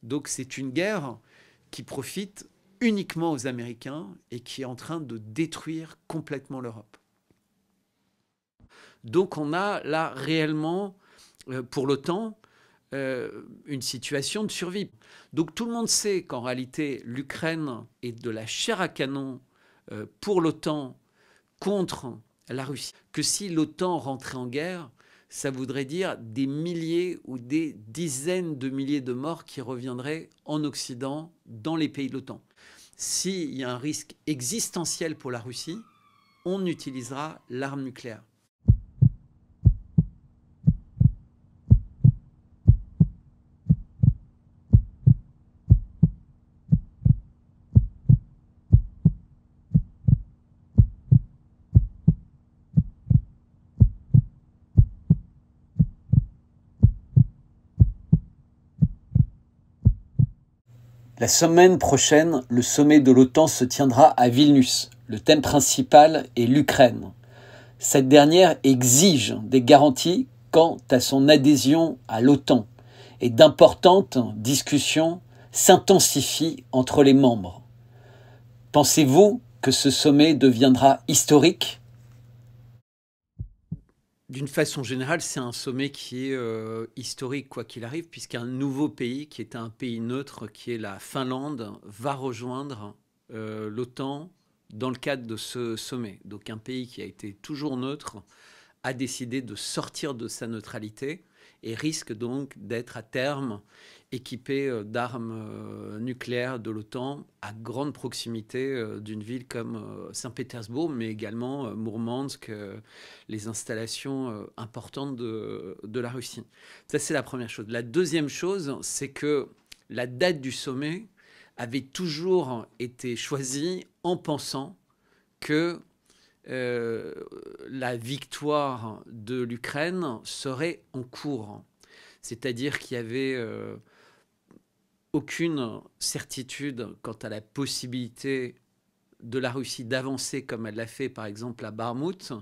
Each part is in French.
Donc c'est une guerre qui profite uniquement aux Américains et qui est en train de détruire complètement l'Europe. Donc on a là réellement, pour l'OTAN, une situation de survie. Donc tout le monde sait qu'en réalité, l'Ukraine est de la chair à canon pour l'OTAN contre la Russie. Que si l'OTAN rentrait en guerre, ça voudrait dire des milliers ou des dizaines de milliers de morts qui reviendraient en Occident, dans les pays de l'OTAN. S'il y a un risque existentiel pour la Russie, on utilisera l'arme nucléaire. La semaine prochaine, le sommet de l'OTAN se tiendra à Vilnius. Le thème principal est l'Ukraine. Cette dernière exige des garanties quant à son adhésion à l'OTAN et d'importantes discussions s'intensifient entre les membres. Pensez-vous que ce sommet deviendra historique ? D'une façon générale, c'est un sommet qui est historique, quoi qu'il arrive, puisqu'un nouveau pays, qui est un pays neutre, qui est la Finlande, va rejoindre l'OTAN dans le cadre de ce sommet. Donc un pays qui a été toujours neutre a décidé de sortir de sa neutralité et risque donc d'être à terme équipé d'armes nucléaires de l'OTAN à grande proximité d'une ville comme Saint-Pétersbourg, mais également Mourmansk, les installations importantes de la Russie. Ça, c'est la première chose. La deuxième chose, c'est que la date du sommet avait toujours été choisie en pensant que la victoire de l'Ukraine serait en cours. C'est-à-dire qu'il y avait aucune certitude quant à la possibilité de la Russie d'avancer comme elle l'a fait par exemple à Barmout,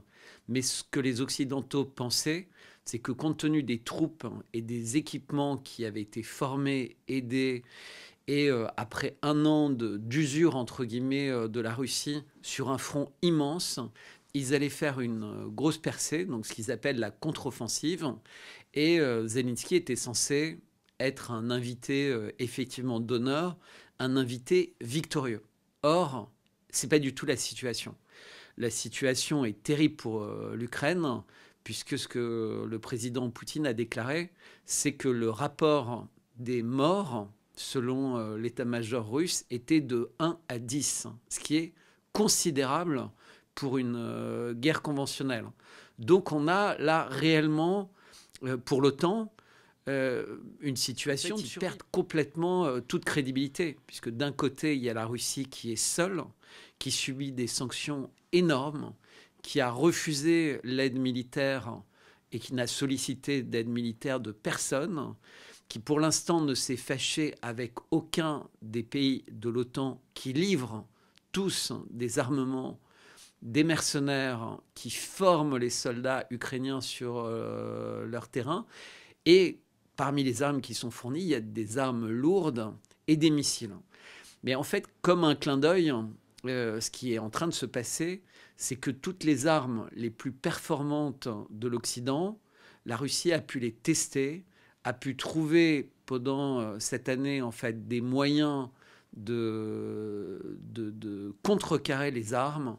mais ce que les Occidentaux pensaient, c'est que compte tenu des troupes et des équipements qui avaient été formés, aidés, et après un an d'usure, entre guillemets, de la Russie sur un front immense, ils allaient faire une grosse percée, donc ce qu'ils appellent la contre-offensive. Et Zelensky était censé être un invité effectivement d'honneur, un invité victorieux. Or, ce n'est pas du tout la situation. La situation est terrible pour l'Ukraine, puisque ce que le président Poutine a déclaré, c'est que le rapport des morts selon l'état-major russe, était de 1 à 10, ce qui est considérable pour une guerre conventionnelle. Donc on a là réellement, pour l'OTAN, une situation qui perd complètement toute crédibilité, puisque d'un côté, il y a la Russie qui est seule, qui subit des sanctions énormes, qui a refusé l'aide militaire et qui n'a sollicité d'aide militaire de personne, qui pour l'instant ne s'est fâché avec aucun des pays de l'OTAN qui livrent tous des armements, des mercenaires qui forment les soldats ukrainiens sur leur terrain. Et parmi les armes qui sont fournies, il y a des armes lourdes et des missiles. Mais en fait, comme un clin d'œil, ce qui est en train de se passer, c'est que toutes les armes les plus performantes de l'Occident, la Russie a pu les tester, a pu trouver pendant cette année en fait des moyens de contrecarrer les armes,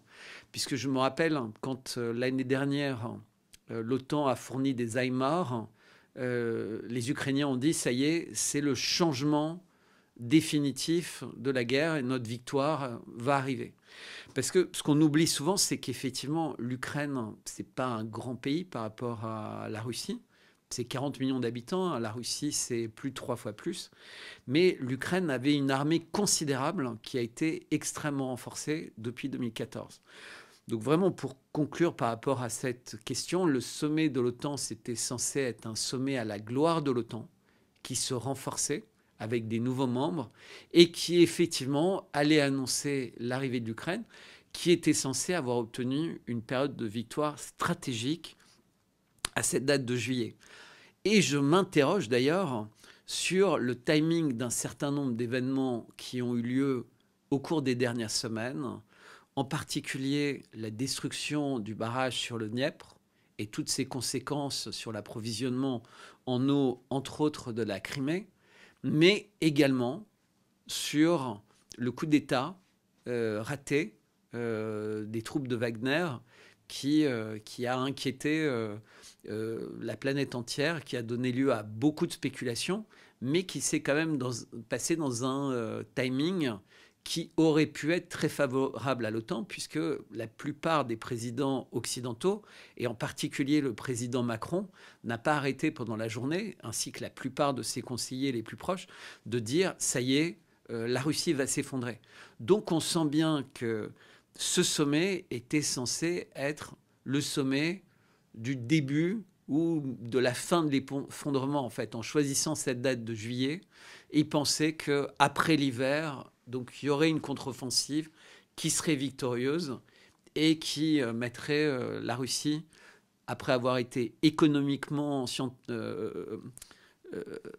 puisque je me rappelle quand l'année dernière l'OTAN a fourni des HIMARS, les Ukrainiens ont dit ça y est, c'est le changement définitif de la guerre et notre victoire va arriver. Parce que ce qu'on oublie souvent, c'est qu'effectivement l'Ukraine, c'est pas un grand pays par rapport à la Russie. C'est 40 millions d'habitants, la Russie c'est plus de 3 fois plus. Mais l'Ukraine avait une armée considérable qui a été extrêmement renforcée depuis 2014. Donc vraiment pour conclure par rapport à cette question, le sommet de l'OTAN c'était censé être un sommet à la gloire de l'OTAN qui se renforçait avec des nouveaux membres et qui effectivement allait annoncer l'arrivée de l'Ukraine qui était censée avoir obtenu une période de victoire stratégique à cette date de juillet. Et je m'interroge d'ailleurs sur le timing d'un certain nombre d'événements qui ont eu lieu au cours des dernières semaines, en particulier la destruction du barrage sur le Dniepr et toutes ses conséquences sur l'approvisionnement en eau, entre autres de la Crimée, mais également sur le coup d'État raté des troupes de Wagner qui a inquiété la planète entière, qui a donné lieu à beaucoup de spéculations, mais qui s'est quand même passé dans un timing qui aurait pu être très favorable à l'OTAN, puisque la plupart des présidents occidentaux, et en particulier le président Macron, n'a pas arrêté pendant la journée, ainsi que la plupart de ses conseillers les plus proches, de dire « ça y est, la Russie va s'effondrer ». Donc on sent bien que ce sommet était censé être le sommet du début ou de la fin de l'effondrement, en fait, en choisissant cette date de juillet. Ils pensaient qu'après l'hiver, donc, il y aurait une contre-offensive qui serait victorieuse et qui mettrait la Russie, après avoir été économiquement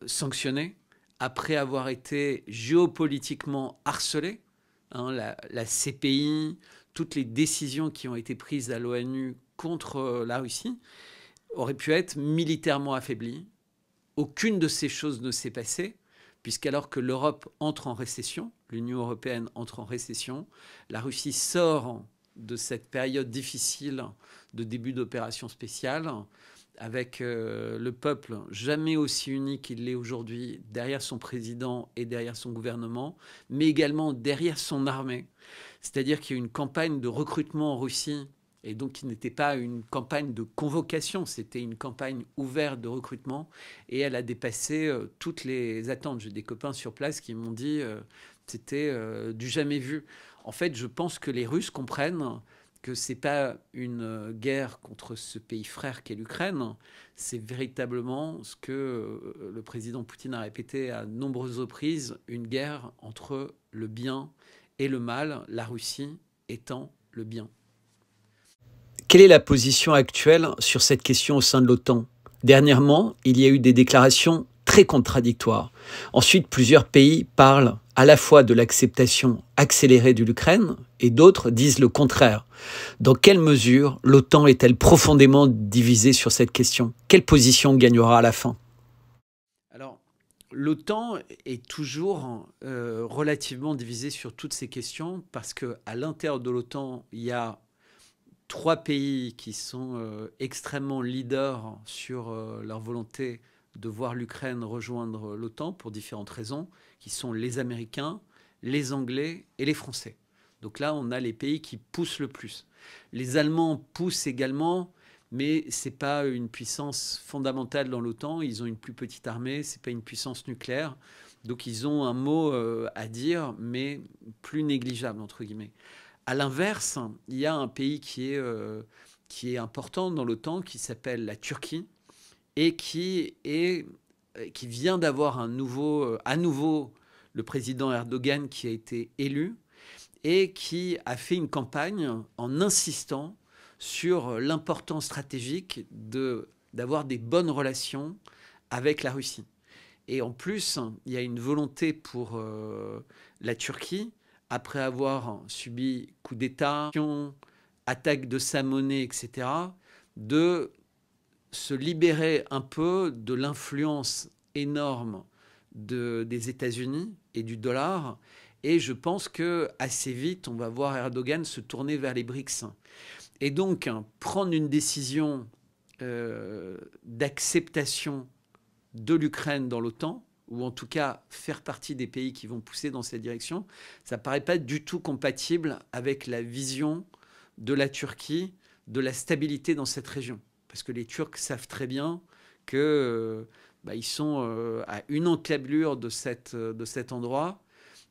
sanctionnée, après avoir été géopolitiquement harcelée, la CPI, toutes les décisions qui ont été prises à l'ONU contre la Russie, auraient pu être militairement affaiblies. Aucune de ces choses ne s'est passée, puisqu'alors que l'Europe entre en récession, l'Union européenne entre en récession, la Russie sort de cette période difficile de début d'opération spéciale, avec le peuple jamais aussi uni qu'il l'est aujourd'hui, derrière son président et derrière son gouvernement, mais également derrière son armée. C'est-à-dire qu'il y a une campagne de recrutement en Russie, et donc qui n'était pas une campagne de convocation, c'était une campagne ouverte de recrutement, et elle a dépassé toutes les attentes. J'ai des copains sur place qui m'ont dit c'était du jamais vu. En fait, je pense que les Russes comprennent que ce n'est pas une guerre contre ce pays frère qu'est l'Ukraine, c'est véritablement ce que le président Poutine a répété à de nombreuses reprises, une guerre entre le bien et le mal, la Russie étant le bien. Quelle est la position actuelle sur cette question au sein de l'OTAN ? Dernièrement, il y a eu des déclarations très contradictoires. Ensuite, plusieurs pays parlent à la fois de l'acceptation accélérée de l'Ukraine et d'autres disent le contraire. Dans quelle mesure l'OTAN est-elle profondément divisée sur cette question ? Quelle position gagnera à la fin ? Alors, l'OTAN est toujours relativement divisée sur toutes ces questions parce qu'à l'intérieur de l'OTAN, il y a 3 pays qui sont extrêmement leaders sur leur volonté de voir l'Ukraine rejoindre l'OTAN pour différentes raisons, qui sont les Américains, les Anglais et les Français. Donc là, on a les pays qui poussent le plus. Les Allemands poussent également, mais ce n'est pas une puissance fondamentale dans l'OTAN. Ils ont une plus petite armée, ce n'est pas une puissance nucléaire. Donc ils ont un mot à dire, mais plus négligeable, entre guillemets. À l'inverse, il y a un pays qui est important dans l'OTAN, qui s'appelle la Turquie, et qui vient d'avoir à nouveau le président Erdogan qui a été élu, et qui a fait une campagne en insistant sur l'importance stratégique d'avoir des bonnes relations avec la Russie. Et en plus, il y a une volonté pour la Turquie, après avoir subi coup d'État, attaque de sa monnaie, etc., de se libérer un peu de l'influence énorme des États-Unis et du dollar. Et je pense qu'assez vite, on va voir Erdogan se tourner vers les BRICS. Et donc, prendre une décision d'acceptation de l'Ukraine dans l'OTAN, ou en tout cas faire partie des pays qui vont pousser dans cette direction, ça ne paraît pas du tout compatible avec la vision de la Turquie, de la stabilité dans cette région. Parce que les Turcs savent très bien qu'ils sont à une encablure de cet endroit.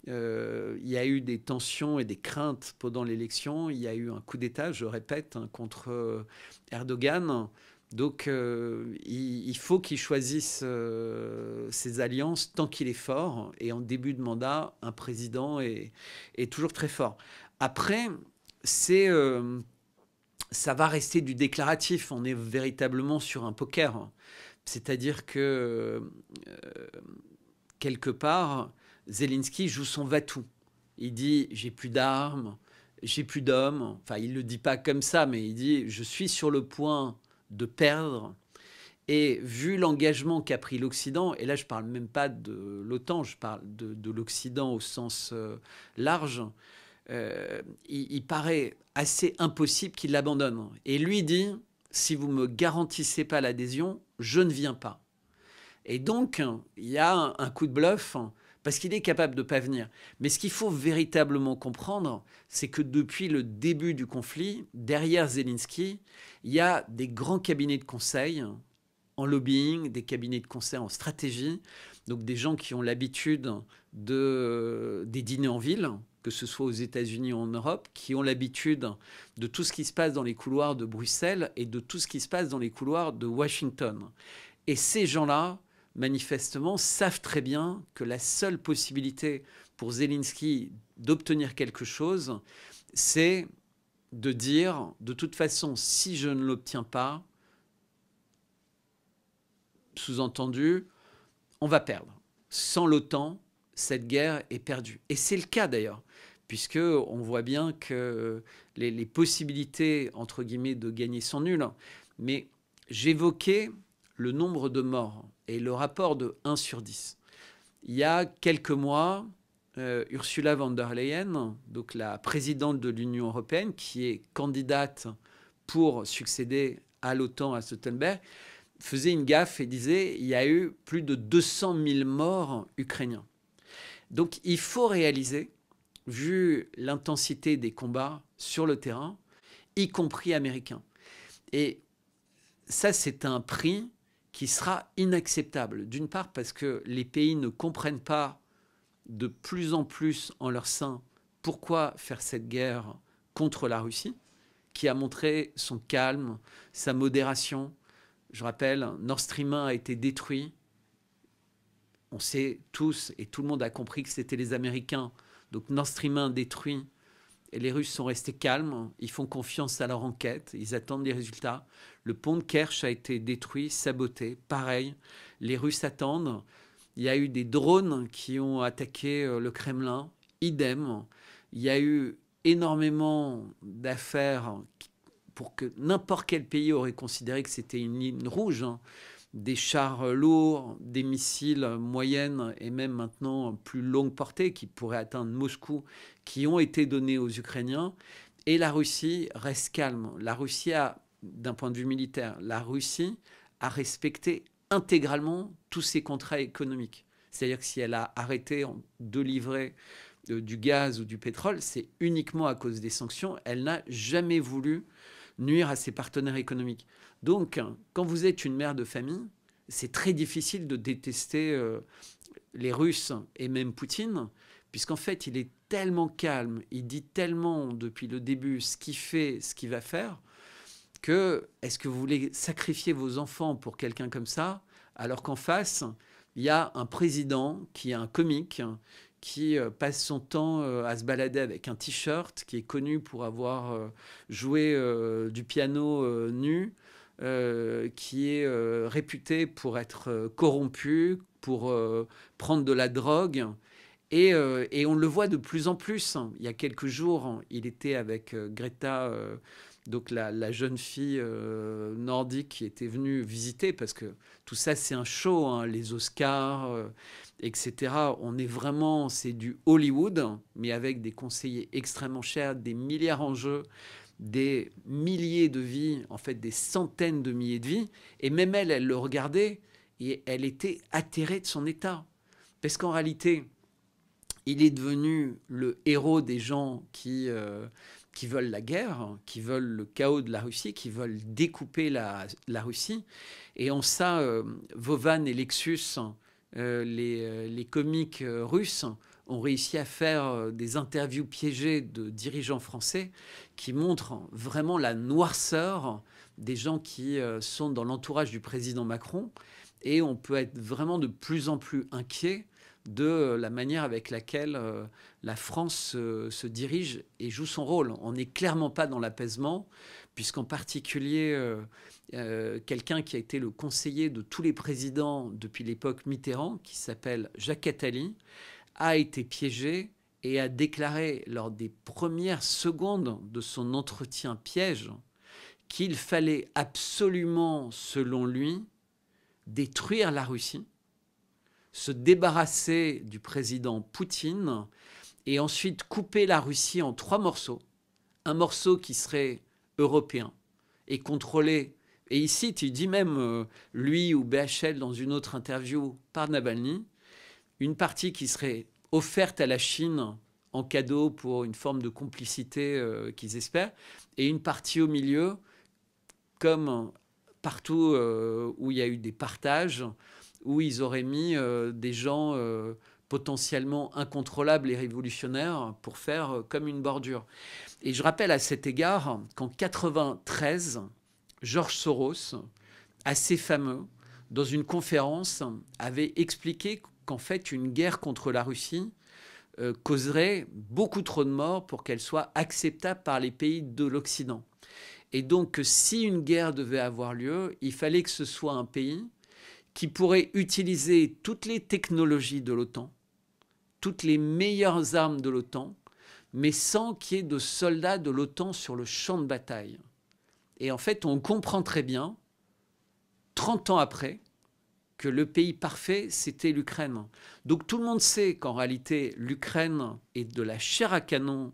Il y a eu des tensions et des craintes pendant l'élection. Il y a eu un coup d'État, je répète, contre Erdogan. Donc, il faut qu'il choisisse ses alliances tant qu'il est fort. Et en début de mandat, un président est toujours très fort. Après, ça va rester du déclaratif. On est véritablement sur un poker. C'est-à-dire que quelque part, Zelensky joue son va-tout. Il dit « j'ai plus d'armes, j'ai plus d'hommes ». Enfin, il ne le dit pas comme ça, mais il dit « je suis sur le point de perdre ». Et vu l'engagement qu'a pris l'Occident, et là je ne parle même pas de l'OTAN, je parle de l'Occident au sens large, il paraît assez impossible qu'il l'abandonne. Et lui dit, si vous ne me garantissez pas l'adhésion, je ne viens pas. Et donc, il y a un coup de bluff, parce qu'il est capable de ne pas venir. Mais ce qu'il faut véritablement comprendre, c'est que depuis le début du conflit, derrière Zelensky, il y a des grands cabinets de conseil en lobbying, des cabinets de conseil en stratégie, donc des gens qui ont l'habitude des dîners en ville, que ce soit aux États-Unis ou en Europe, qui ont l'habitude de tout ce qui se passe dans les couloirs de Bruxelles et de tout ce qui se passe dans les couloirs de Washington. Et ces gens-là, manifestement, savent très bien que la seule possibilité pour Zelensky d'obtenir quelque chose, c'est de dire, de toute façon, si je ne l'obtiens pas, sous-entendu, on va perdre. Sans l'OTAN, cette guerre est perdue. Et c'est le cas d'ailleurs, puisqu'on voit bien que les possibilités, entre guillemets, de gagner sont nulles. Mais j'évoquais le nombre de morts et le rapport de 1 sur 10. Il y a quelques mois, Ursula von der Leyen, donc la présidente de l'Union européenne, qui est candidate pour succéder à l'OTAN, à Stoltenberg, faisait une gaffe et disait il y a eu plus de 200 000 morts ukrainiens. Donc il faut réaliser, vu l'intensité des combats sur le terrain, y compris américains. Et ça, c'est un prix qui sera inacceptable. D'une part parce que les pays ne comprennent pas de plus en plus en leur sein pourquoi faire cette guerre contre la Russie, qui a montré son calme, sa modération. Je rappelle, Nord Stream 1 a été détruit. On sait tous, et tout le monde a compris que c'était les Américains. Donc Nord Stream 1 détruit, et les Russes sont restés calmes. Ils font confiance à leur enquête, ils attendent les résultats. Le pont de Kerch a été détruit, saboté. Pareil, les Russes attendent. Il y a eu des drones qui ont attaqué le Kremlin. Idem. Il y a eu énormément d'affaires pour que n'importe quel pays aurait considéré que c'était une ligne rouge, hein. Des chars lourds, des missiles moyennes et même maintenant plus longue portée qui pourraient atteindre Moscou, qui ont été donnés aux Ukrainiens. Et la Russie reste calme. La Russie a, d'un point de vue militaire, la Russie a respecté intégralement tous ses contrats économiques. C'est-à-dire que si elle a arrêté de livrer du gaz ou du pétrole, c'est uniquement à cause des sanctions. Elle n'a jamais voulu nuire à ses partenaires économiques. Donc, quand vous êtes une mère de famille, c'est très difficile de détester les Russes et même Poutine, puisqu'en fait, il est tellement calme, il dit tellement depuis le début ce qu'il fait, ce qu'il va faire, que est-ce que vous voulez sacrifier vos enfants pour quelqu'un comme ça, alors qu'en face, il y a un président qui est un comique, qui passe son temps à se balader avec un t-shirt, qui est connu pour avoir joué du piano nu, qui est réputé pour être corrompu, pour prendre de la drogue. Et on le voit de plus en plus. Il y a quelques jours, il était avec Greta, donc la jeune fille nordique qui était venue visiter, parce que tout ça, c'est un show, hein, les Oscars, etc. On est vraiment, c'est du Hollywood, mais avec des conseillers extrêmement chers, des milliards en jeu, des milliers de vies, en fait des centaines de milliers de vies. Et même elle le regardait et elle était atterrée de son état. Parce qu'en réalité, il est devenu le héros des gens qui veulent la guerre, qui veulent le chaos de la Russie, qui veulent découper la Russie. Et en ça, Vovan et Lexus, les comiques russes, ont réussi à faire des interviews piégées de dirigeants français qui montrent vraiment la noirceur des gens qui sont dans l'entourage du président Macron. Et on peut être vraiment de plus en plus inquiet de la manière avec laquelle la France se dirige et joue son rôle. On n'est clairement pas dans l'apaisement, puisqu'en particulier, quelqu'un qui a été le conseiller de tous les présidents depuis l'époque Mitterrand, qui s'appelle Jacques Attali, a été piégé et a déclaré lors des premières secondes de son entretien piège qu'il fallait absolument, selon lui, détruire la Russie, se débarrasser du président Poutine et ensuite couper la Russie en 3 morceaux. Un morceau qui serait européen et contrôlé, et ici tu dis même, lui ou BHL dans une autre interview, par Navalny, une partie qui serait offerte à la Chine en cadeau pour une forme de complicité qu'ils espèrent, et une partie au milieu, comme partout où il y a eu des partages, où ils auraient mis des gens potentiellement incontrôlables et révolutionnaires pour faire comme une bordure. Et je rappelle à cet égard qu'en 1993, George Soros, assez fameux, dans une conférence, avait expliqué qu'en fait, une guerre contre la Russie causerait beaucoup trop de morts pour qu'elle soit acceptable par les pays de l'Occident. Et donc, si une guerre devait avoir lieu, il fallait que ce soit un pays qui pourrait utiliser toutes les technologies de l'OTAN, toutes les meilleures armes de l'OTAN, mais sans qu'il y ait de soldats de l'OTAN sur le champ de bataille. Et en fait, on comprend très bien, 30 ans après, que le pays parfait, c'était l'Ukraine. Donc tout le monde sait qu'en réalité, l'Ukraine est de la chair à canon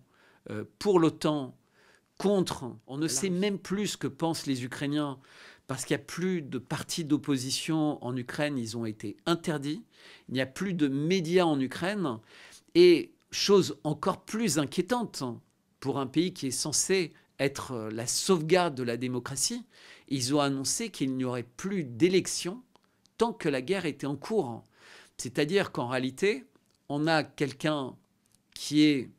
pour l'OTAN contre. On ne sait même plus ce que pensent les Ukrainiens parce qu'il n'y a plus de partis d'opposition en Ukraine, ils ont été interdits. Il n'y a plus de médias en Ukraine. Et chose encore plus inquiétante pour un pays qui est censé être la sauvegarde de la démocratie, ils ont annoncé qu'il n'y aurait plus d'élections tant que la guerre était en cours. C'est-à-dire qu'en réalité, on a quelqu'un qui est,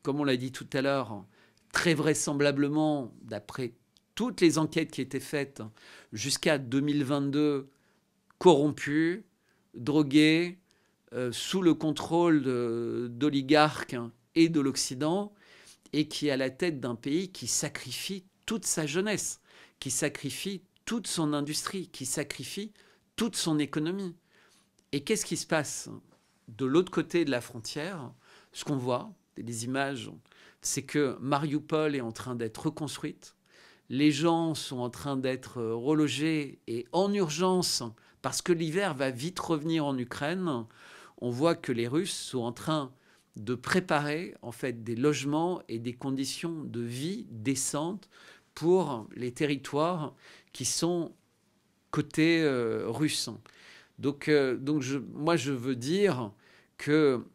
comme on l'a dit tout à l'heure, très vraisemblablement, d'après toutes les enquêtes qui étaient faites jusqu'à 2022, corrompu, drogué, sous le contrôle d'oligarques et de l'Occident, et qui est à la tête d'un pays qui sacrifie toute sa jeunesse, qui sacrifie toute son industrie, qui sacrifie toute son économie. Et qu'est-ce qui se passe de l'autre côté de la frontière? Ce qu'on voit, des images, c'est que Mariupol est en train d'être reconstruite. Les gens sont en train d'être relogés et en urgence, parce que l'hiver va vite revenir en Ukraine. On voit que les Russes sont en train de préparer en fait des logements et des conditions de vie décentes pour les territoires qui sont côté russe. Donc moi, je veux dire que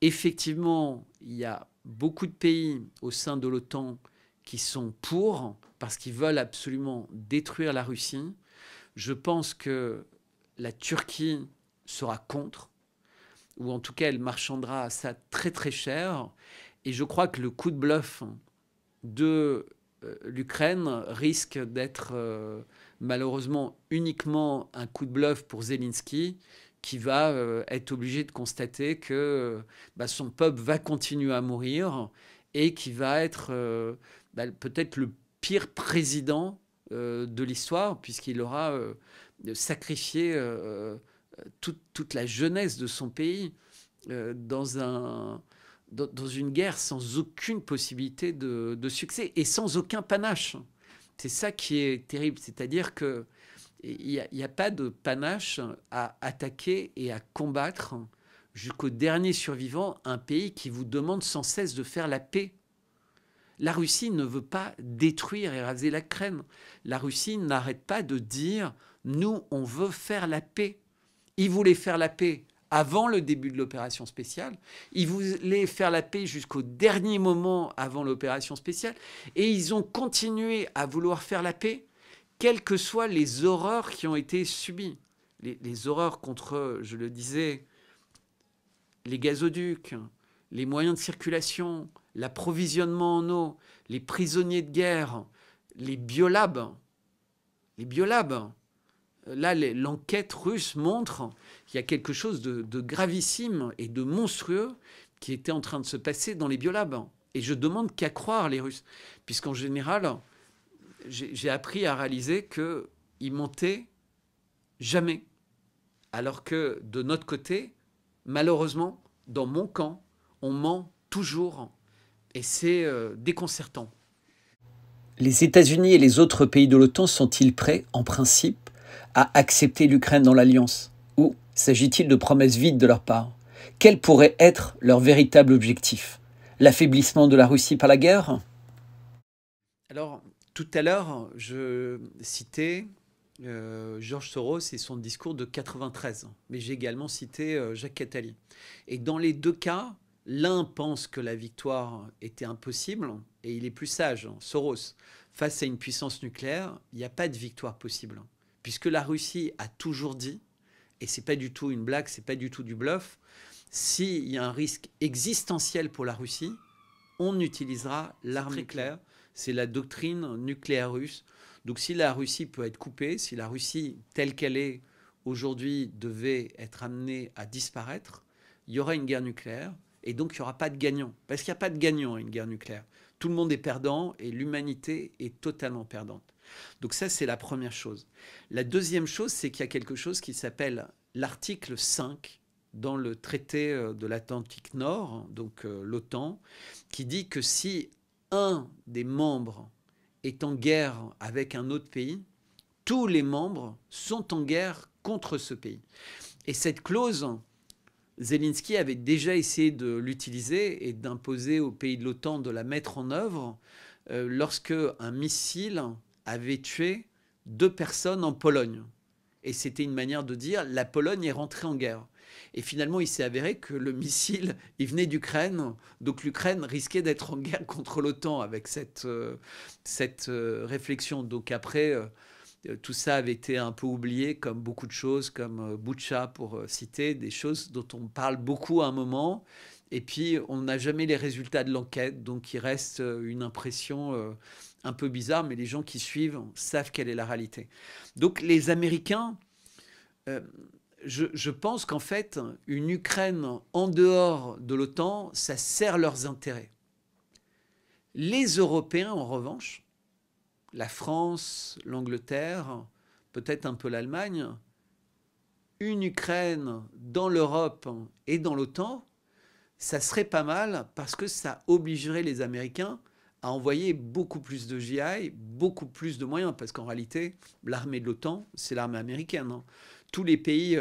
effectivement, il y a beaucoup de pays au sein de l'OTAN qui sont pour, parce qu'ils veulent absolument détruire la Russie. Je pense que la Turquie sera contre, ou en tout cas, elle marchandera ça très très cher. Et je crois que le coup de bluff de l'Ukraine risque d'être malheureusement uniquement un coup de bluff pour Zelensky, qui va être obligé de constater que son peuple va continuer à mourir et qui va être peut-être le pire président de l'histoire, puisqu'il aura sacrifié toute la jeunesse de son pays dans une guerre sans aucune possibilité de succès et sans aucun panache. C'est ça qui est terrible, c'est-à-dire que il n'y a pas de panache à attaquer et à combattre jusqu'au dernier survivant un pays qui vous demande sans cesse de faire la paix. La Russie ne veut pas détruire et raser l'Ukraine. La Russie n'arrête pas de dire « nous, on veut faire la paix ». Ils voulaient faire la paix avant le début de l'opération spéciale. Ils voulaient faire la paix jusqu'au dernier moment avant l'opération spéciale. Et ils ont continué à vouloir faire la paix quelles que soient les horreurs qui ont été subies. Les horreurs contre, je le disais, les gazoducs, les moyens de circulation, l'approvisionnement en eau, les prisonniers de guerre, les biolabs, là, l'enquête russe montre qu'il y a quelque chose de gravissime et de monstrueux qui était en train de se passer dans les biolabs. Et je demande qu'à croire les Russes. Puisqu'en général, j'ai appris à réaliser qu'ils mentaient jamais. Alors que de notre côté, malheureusement, dans mon camp, on ment toujours. Et c'est déconcertant. Les États-Unis et les autres pays de l'OTAN sont-ils prêts, en principe, à accepter l'Ukraine dans l'Alliance? Ou s'agit-il de promesses vides de leur part? Quel pourrait être leur véritable objectif? L'affaiblissement de la Russie par la guerre? Alors, tout à l'heure, je citais George Soros et son discours de 93. Mais j'ai également cité Jacques Attali. Et dans les deux cas, l'un pense que la victoire était impossible, et il est plus sage, Soros. Face à une puissance nucléaire, il n'y a pas de victoire possible. Puisque la Russie a toujours dit, et c'est pas du tout une blague, c'est pas du tout du bluff, s'il y a un risque existentiel pour la Russie, on utilisera l'arme nucléaire. C'est la doctrine nucléaire russe. Donc si la Russie peut être coupée, si la Russie telle qu'elle est aujourd'hui devait être amenée à disparaître, il y aura une guerre nucléaire et donc il n'y aura pas de gagnant. Parce qu'il n'y a pas de gagnant à une guerre nucléaire. Tout le monde est perdant et l'humanité est totalement perdante. Donc ça, c'est la première chose. La deuxième chose, c'est qu'il y a quelque chose qui s'appelle l'article 5 dans le traité de l'Atlantique Nord, donc l'OTAN, qui dit que si un des membres est en guerre avec un autre pays, tous les membres sont en guerre contre ce pays. Et cette clause, Zelensky avait déjà essayé de l'utiliser et d'imposer aux pays de l'OTAN de la mettre en œuvre lorsque un missile avait tué 2 personnes en Pologne. Et c'était une manière de dire la Pologne est rentrée en guerre. Et finalement, il s'est avéré que le missile, il venait d'Ukraine. Donc l'Ukraine risquait d'être en guerre contre l'OTAN avec cette réflexion. Donc après, tout ça avait été un peu oublié, comme beaucoup de choses, comme Boutcha, pour citer, des choses dont on parle beaucoup à un moment. Et puis, on n'a jamais les résultats de l'enquête. Donc il reste une impression un peu bizarre, mais les gens qui suivent savent quelle est la réalité. Donc les Américains... je pense qu'en fait, une Ukraine en dehors de l'OTAN, ça sert leurs intérêts. Les Européens, en revanche, la France, l'Angleterre, peut-être un peu l'Allemagne, une Ukraine dans l'Europe et dans l'OTAN, ça serait pas mal parce que ça obligerait les Américains à envoyer beaucoup plus de GI, beaucoup plus de moyens, parce qu'en réalité, l'armée de l'OTAN, c'est l'armée américaine. Tous les pays,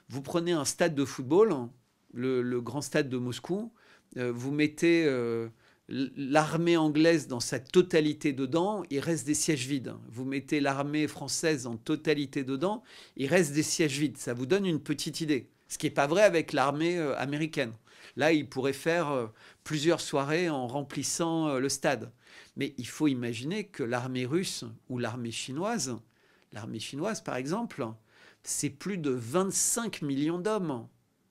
vous prenez un stade de football, le grand stade de Moscou, vous mettez l'armée anglaise dans sa totalité dedans, il reste des sièges vides. Vous mettez l'armée française en totalité dedans, il reste des sièges vides. Ça vous donne une petite idée. Ce qui n'est pas vrai avec l'armée américaine. Là, il pourrait faire plusieurs soirées en remplissant le stade. Mais il faut imaginer que l'armée russe ou l'armée chinoise par exemple, c'est plus de 25 millions d'hommes.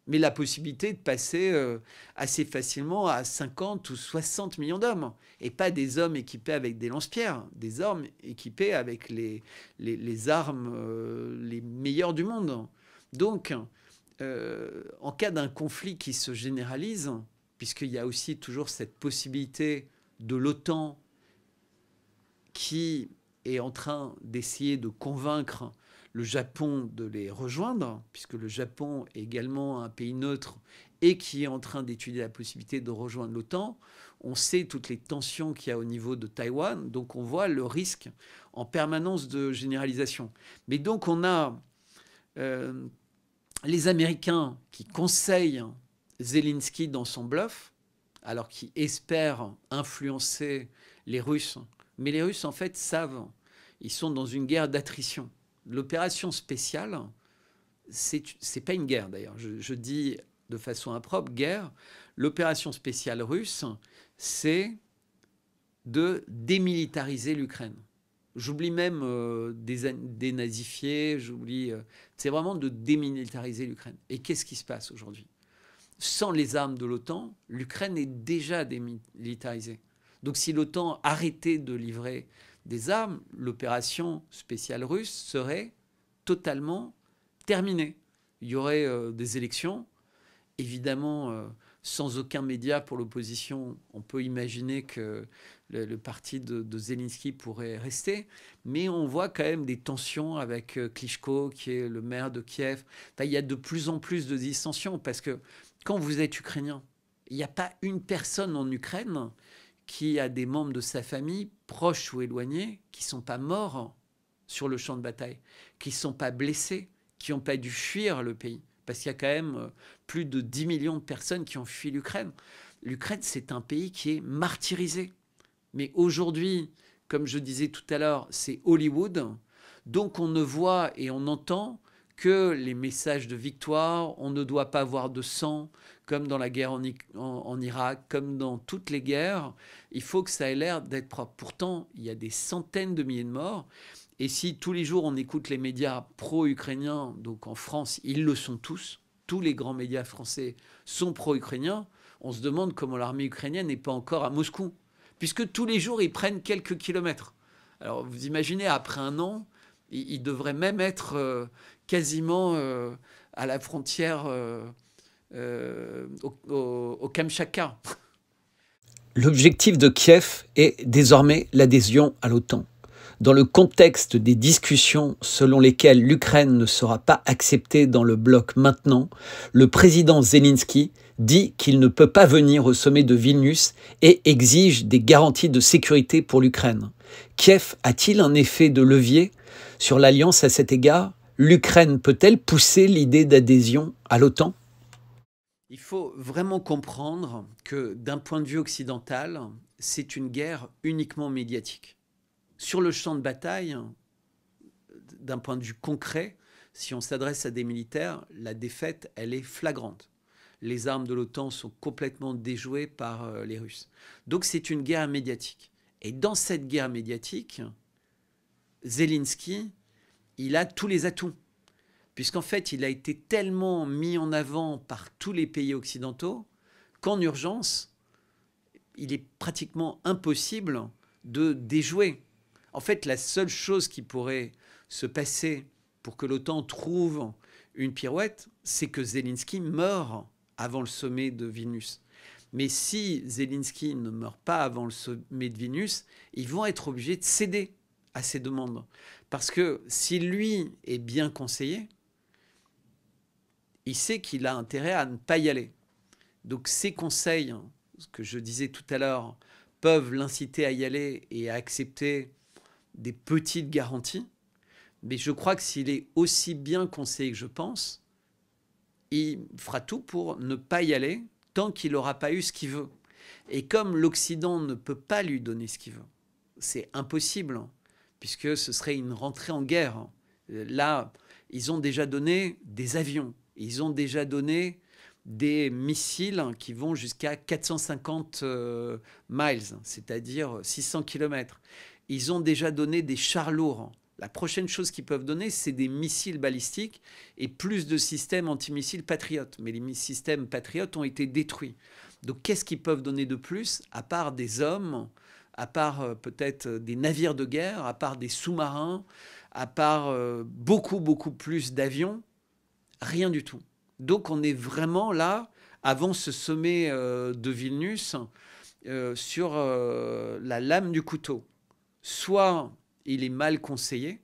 Mais la possibilité de passer assez facilement à 50 ou 60 millions d'hommes. Et pas des hommes équipés avec des lance-pierres, des hommes équipés avec les armes les meilleures du monde. Donc, en cas d'un conflit qui se généralise, puisqu'il y a aussi toujours cette possibilité de l'OTAN qui est en train d'essayer de convaincre le Japon de les rejoindre, puisque le Japon est également un pays neutre et qui est en train d'étudier la possibilité de rejoindre l'OTAN. On sait toutes les tensions qu'il y a au niveau de Taïwan, donc on voit le risque en permanence de généralisation. Mais donc on a les Américains qui conseillent Zelensky dans son bluff, alors qu'ils espèrent influencer les Russes. Mais les Russes, en fait, savent, ils sont dans une guerre d'attrition. L'opération spéciale, c'est pas une guerre d'ailleurs, je dis de façon impropre, guerre. L'opération spéciale russe, c'est de démilitariser l'Ukraine. J'oublie même dénazifier, c'est vraiment de démilitariser l'Ukraine. Et qu'est-ce qui se passe aujourd'hui? Sans les armes de l'OTAN, l'Ukraine est déjà démilitarisée. Donc si l'OTAN arrêtait de livrer des armes, l'opération spéciale russe serait totalement terminé. Il y aurait des élections, évidemment, sans aucun média pour l'opposition. On peut imaginer que le parti de Zelensky pourrait rester, mais on voit quand même des tensions avec Klitschko, qui est le maire de Kiev. Enfin, il y a de plus en plus de dissensions, parce que quand vous êtes ukrainien, il n'y a pas une personne en Ukraine qui a des membres de sa famille, proches ou éloignés, qui ne sont pas morts sur le champ de bataille, qui ne sont pas blessés, qui n'ont pas dû fuir le pays. Parce qu'il y a quand même plus de 10 millions de personnes qui ont fui l'Ukraine. L'Ukraine, c'est un pays qui est martyrisé. Mais aujourd'hui, comme je disais tout à l'heure, c'est Hollywood. Donc on ne voit et on entend que les messages de victoire, on ne doit pas avoir de sang, comme dans la guerre en Irak, comme dans toutes les guerres. Il faut que ça ait l'air d'être propre. Pourtant, il y a des centaines de milliers de morts. Et si tous les jours on écoute les médias pro-ukrainiens, donc en France, ils le sont tous les grands médias français sont pro-ukrainiens, on se demande comment l'armée ukrainienne n'est pas encore à Moscou. Puisque tous les jours, ils prennent quelques kilomètres. Alors vous imaginez, après un an, ils devraient même être quasiment à la frontière au Kamchatka. L'objectif de Kiev est désormais l'adhésion à l'OTAN. Dans le contexte des discussions selon lesquelles l'Ukraine ne sera pas acceptée dans le bloc maintenant, le président Zelensky dit qu'il ne peut pas venir au sommet de Vilnius et exige des garanties de sécurité pour l'Ukraine. Kiev a-t-il un effet de levier sur l'Alliance à cet égard? L'Ukraine peut-elle pousser l'idée d'adhésion à l'OTAN? Il faut vraiment comprendre que d'un point de vue occidental, c'est une guerre uniquement médiatique. Sur le champ de bataille, d'un point de vue concret, si on s'adresse à des militaires, la défaite, elle est flagrante. Les armes de l'OTAN sont complètement déjouées par les Russes. Donc c'est une guerre médiatique. Et dans cette guerre médiatique, Zelensky, il a tous les atouts. Puisqu'en fait, il a été tellement mis en avant par tous les pays occidentaux qu'en urgence, il est pratiquement impossible de déjouer. En fait, la seule chose qui pourrait se passer pour que l'OTAN trouve une pirouette, c'est que Zelensky meure avant le sommet de Vilnius. Mais si Zelensky ne meurt pas avant le sommet de Vilnius, ils vont être obligés de céder à ces demandes. Parce que si lui est bien conseillé, il sait qu'il a intérêt à ne pas y aller. Donc ces conseils, ce que je disais tout à l'heure, peuvent l'inciter à y aller et à accepter des petites garanties. Mais je crois que s'il est aussi bien conseillé que je pense, il fera tout pour ne pas y aller tant qu'il n'aura pas eu ce qu'il veut. Et comme l'Occident ne peut pas lui donner ce qu'il veut, c'est impossible, puisque ce serait une rentrée en guerre. Là, ils ont déjà donné des avions, ils ont déjà donné des missiles qui vont jusqu'à 450 miles, c'est-à-dire 600 km. Ils ont déjà donné des chars lourds. La prochaine chose qu'ils peuvent donner, c'est des missiles balistiques et plus de systèmes antimissiles patriotes. Mais les systèmes patriotes ont été détruits. Donc qu'est-ce qu'ils peuvent donner de plus, à part des hommes, à part peut-être des navires de guerre, à part des sous-marins, à part beaucoup plus d'avions? Rien du tout. Donc on est vraiment là, avant ce sommet de Vilnius, sur la lame du couteau. Soit il est mal conseillé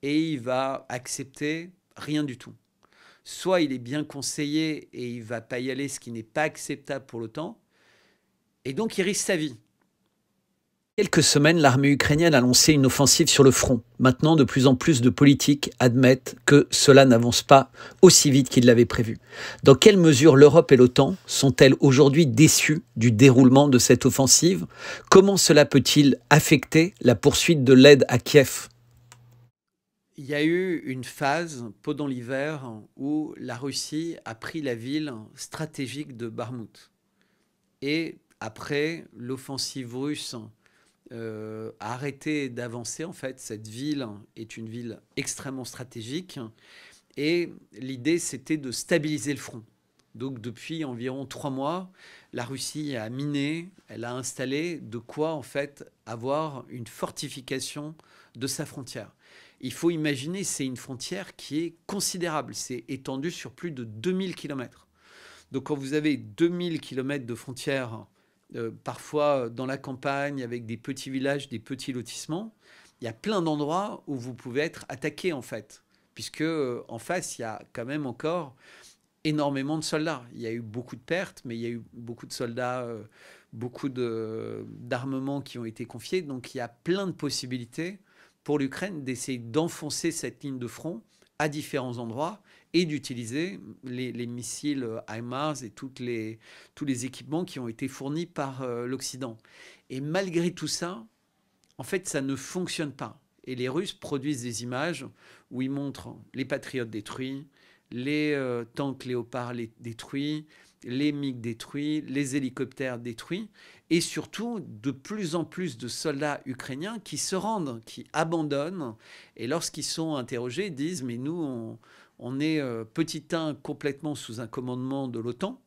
et il va accepter rien du tout. Soit il est bien conseillé et il ne va pas y aller, ce qui n'est pas acceptable pour l'OTAN, et donc il risque sa vie. Quelques semaines, l'armée ukrainienne a lancé une offensive sur le front. Maintenant, de plus en plus de politiques admettent que cela n'avance pas aussi vite qu'ils l'avaient prévu. Dans quelle mesure l'Europe et l'OTAN sont-elles aujourd'hui déçues du déroulement de cette offensive? Comment cela peut-il affecter la poursuite de l'aide à Kiev? Il y a eu une phase pendant l'hiver où la Russie a pris la ville stratégique de Bakhmout. Et après, l'offensive russe a arrêté d'avancer. En fait, cette ville est une ville extrêmement stratégique et l'idée, c'était de stabiliser le front. Donc depuis environ 3 mois, la Russie a miné, elle a installé de quoi en fait avoir une fortification de sa frontière. Il faut imaginer, c'est une frontière qui est considérable. C'est étendu sur plus de 2000 km. Donc quand vous avez 2000 km de frontières, parfois dans la campagne, avec des petits villages, des petits lotissements, il y a plein d'endroits où vous pouvez être attaqué en fait. Puisque en face, il y a quand même encore énormément de soldats. Il y a eu beaucoup de pertes, mais il y a eu beaucoup de soldats, beaucoup d'armements qui ont été confiés. Donc il y a plein de possibilités pour l'Ukraine d'essayer d'enfoncer cette ligne de front à différents endroits et d'utiliser les missiles HIMARS et tous les équipements qui ont été fournis par l'Occident. Et malgré tout ça, en fait, ça ne fonctionne pas. Et les Russes produisent des images où ils montrent les Patriotes détruits, les tanks Léopard détruits, les MiG détruits, les hélicoptères détruits, et surtout de plus en plus de soldats ukrainiens qui se rendent, qui abandonnent, et lorsqu'ils sont interrogés, disent « mais nous, on est petit 1 complètement sous un commandement de l'OTAN,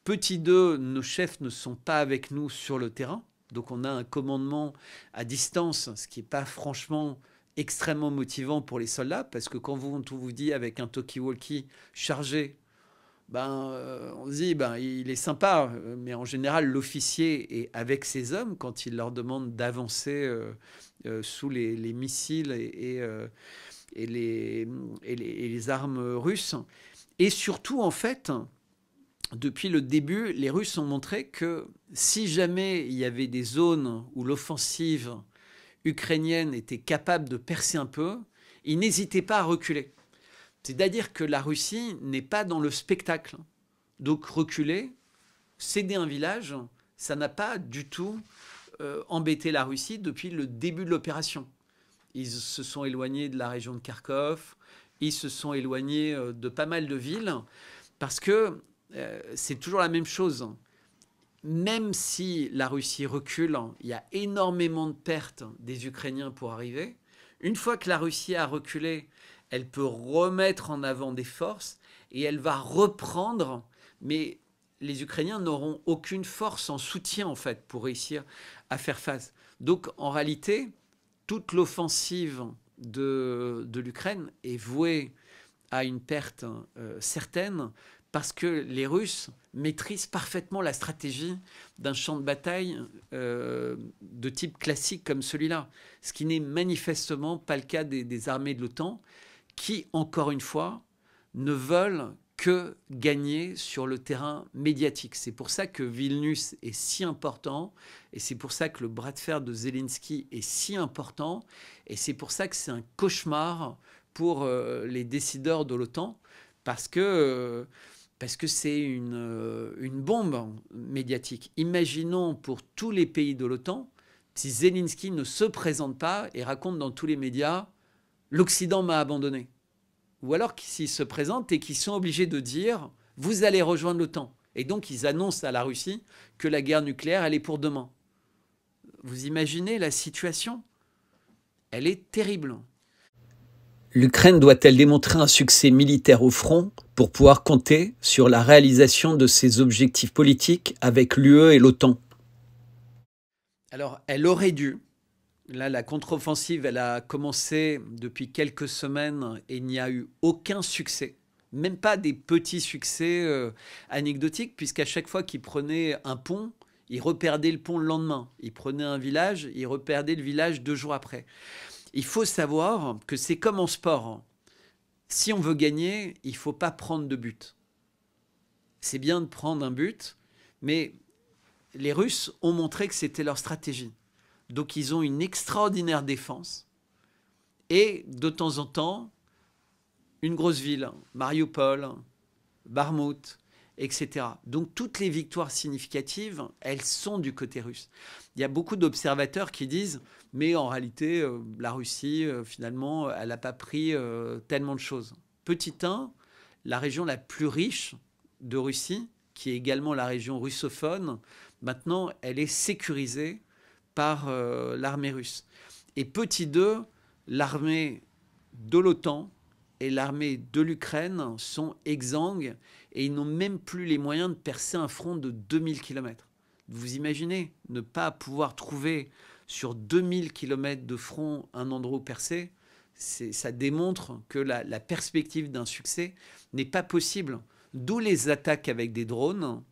petit 2, nos chefs ne sont pas avec nous sur le terrain, donc on a un commandement à distance, ce qui n'est pas franchement extrêmement motivant pour les soldats, parce que quand on vous dit avec un talkie-walkie chargé, on se dit, il est sympa, mais en général, l'officier est avec ses hommes quand il leur demande d'avancer sous les missiles et les armes russes. Et surtout, en fait, depuis le début, les Russes ont montré que si jamais il y avait des zones où l'offensive ukrainienne était capable de percer un peu, ils n'hésitaient pas à reculer. C'est-à-dire que la Russie n'est pas dans le spectacle. Donc reculer, céder un village, ça n'a pas du tout embêté la Russie depuis le début de l'opération. Ils se sont éloignés de la région de Kharkov, ils se sont éloignés de pas mal de villes, parce que c'est toujours la même chose. Même si la Russie recule, il y a énormément de pertes des Ukrainiens pour arriver. Une fois que la Russie a reculé, elle peut remettre en avant des forces et elle va reprendre, mais les Ukrainiens n'auront aucune force en soutien en fait pour réussir à faire face. Donc en réalité, toute l'offensive de l'Ukraine est vouée à une perte certaine, parce que les Russes maîtrisent parfaitement la stratégie d'un champ de bataille de type classique comme celui-là, ce qui n'est manifestement pas le cas des armées de l'OTAN, qui, encore une fois, ne veulent que gagner sur le terrain médiatique. C'est pour ça que Vilnius est si important, et c'est pour ça que le bras de fer de Zelensky est si important, et c'est pour ça que c'est un cauchemar pour les décideurs de l'OTAN, parce que c'est une bombe médiatique. Imaginons pour tous les pays de l'OTAN, si Zelensky ne se présente pas et raconte dans tous les médias « l'Occident m'a abandonné ». Ou alors s'ils se présentent et qu'ils sont obligés de dire « vous allez rejoindre l'OTAN ». Et donc ils annoncent à la Russie que la guerre nucléaire, elle est pour demain. Vous imaginez la situation? Elle est terrible. L'Ukraine doit-elle démontrer un succès militaire au front pour pouvoir compter sur la réalisation de ses objectifs politiques avec l'UE et l'OTAN? Alors, elle aurait dû. Là, la contre-offensive, elle a commencé depuis quelques semaines et il n'y a eu aucun succès. Même pas des petits succès anecdotiques, puisqu'à chaque fois qu'ils prenaient un pont, ils reperdaient le pont le lendemain. Ils prenaient un village, ils reperdaient le village 2 jours après. Il faut savoir que c'est comme en sport. Si on veut gagner, il ne faut pas prendre de but. C'est bien de prendre un but, mais les Russes ont montré que c'était leur stratégie. Donc ils ont une extraordinaire défense et de temps en temps, une grosse ville, Mariupol, Bakhmout, etc. Donc toutes les victoires significatives, elles sont du côté russe. Il y a beaucoup d'observateurs qui disent « mais en réalité, la Russie, finalement, elle n'a pas pris tellement de choses ». Petit 1, la région la plus riche de Russie, qui est également la région russophone, maintenant, elle est sécurisée par l'armée russe. Et petit 2, l'armée de l'OTAN et l'armée de l'Ukraine sont exsangues et ils n'ont même plus les moyens de percer un front de 2000 km. Vous imaginez ne pas pouvoir trouver sur 2000 km de front un endroit où percer? ça démontre que la perspective d'un succès n'est pas possible. D'où les attaques avec des drones,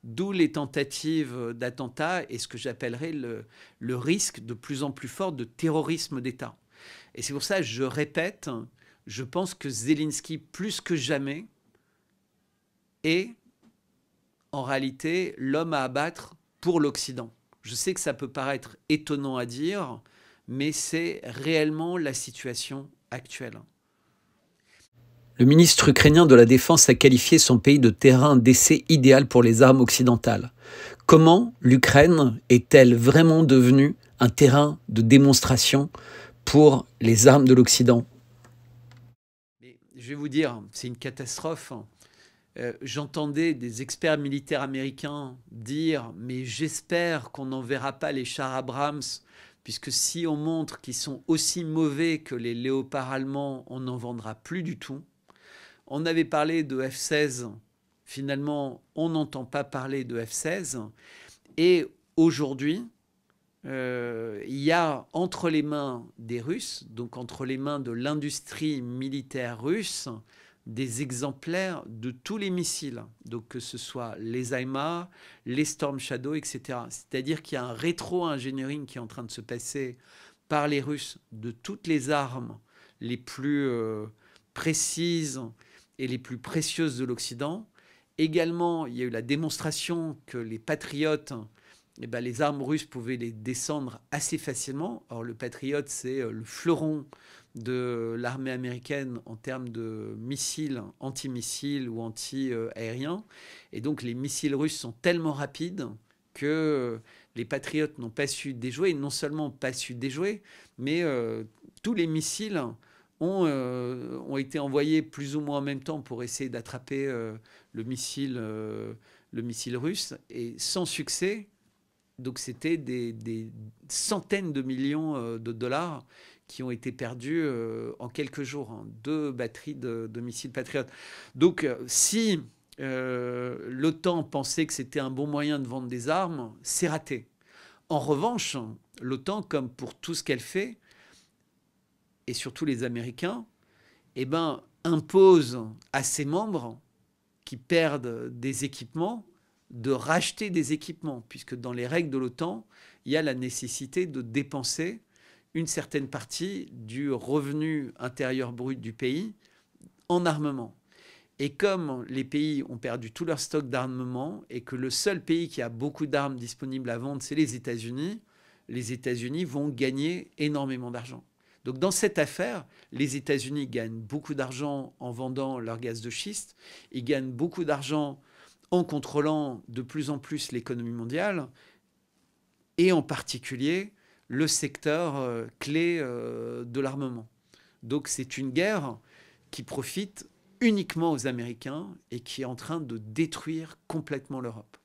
d'où les tentatives d'attentats et ce que j'appellerais le risque de plus en plus fort de terrorisme d'État. Et c'est pour ça que je répète, je pense que Zelensky, plus que jamais, est en réalité l'homme à abattre pour l'Occident. Je sais que ça peut paraître étonnant à dire, mais c'est réellement la situation actuelle. Le ministre ukrainien de la Défense a qualifié son pays de terrain d'essai idéal pour les armes occidentales. Comment l'Ukraine est-elle vraiment devenue un terrain de démonstration pour les armes de l'Occident? Je vais vous dire, c'est une catastrophe. J'entendais des experts militaires américains dire « mais j'espère qu'on n'enverra pas les chars Abrams, puisque si on montre qu'ils sont aussi mauvais que les léopards allemands, on n'en vendra plus du tout ». On avait parlé de F-16, finalement, on n'entend pas parler de F-16. Et aujourd'hui, il y a entre les mains des Russes, donc entre les mains de l'industrie militaire russe, des exemplaires de tous les missiles, donc que ce soit les HIMARS, les Storm Shadow, etc. C'est-à-dire qu'il y a un rétro-engineering qui est en train de se passer par les Russes de toutes les armes les plus précises et les plus précieuses de l'Occident. Également, il y a eu la démonstration que les patriotes, les armes russes pouvaient les descendre assez facilement. Or, le Patriot, c'est le fleuron de l'armée américaine en termes de missiles, antimissiles ou anti-aériens. Et donc, les missiles russes sont tellement rapides que les patriotes n'ont pas su déjouer. Non seulement pas su déjouer, mais tous les missiles ont été envoyés plus ou moins en même temps pour essayer d'attraper le missile russe, et sans succès. Donc c'était des centaines de millions de dollars qui ont été perdus en quelques jours, hein, 2 batteries de missiles Patriot. Donc si l'OTAN pensait que c'était un bon moyen de vendre des armes, c'est raté. En revanche, l'OTAN, comme pour tout ce qu'elle fait, et surtout les Américains, impose à ses membres qui perdent des équipements de racheter des équipements, puisque dans les règles de l'OTAN, il y a la nécessité de dépenser une certaine partie du revenu intérieur brut du pays en armement. Et comme les pays ont perdu tout leur stock d'armement et que le seul pays qui a beaucoup d'armes disponibles à vendre, c'est les États-Unis vont gagner énormément d'argent. Donc dans cette affaire, les États-Unis gagnent beaucoup d'argent en vendant leur gaz de schiste, ils gagnent beaucoup d'argent en contrôlant de plus en plus l'économie mondiale, et en particulier le secteur clé de l'armement. Donc c'est une guerre qui profite uniquement aux Américains et qui est en train de détruire complètement l'Europe.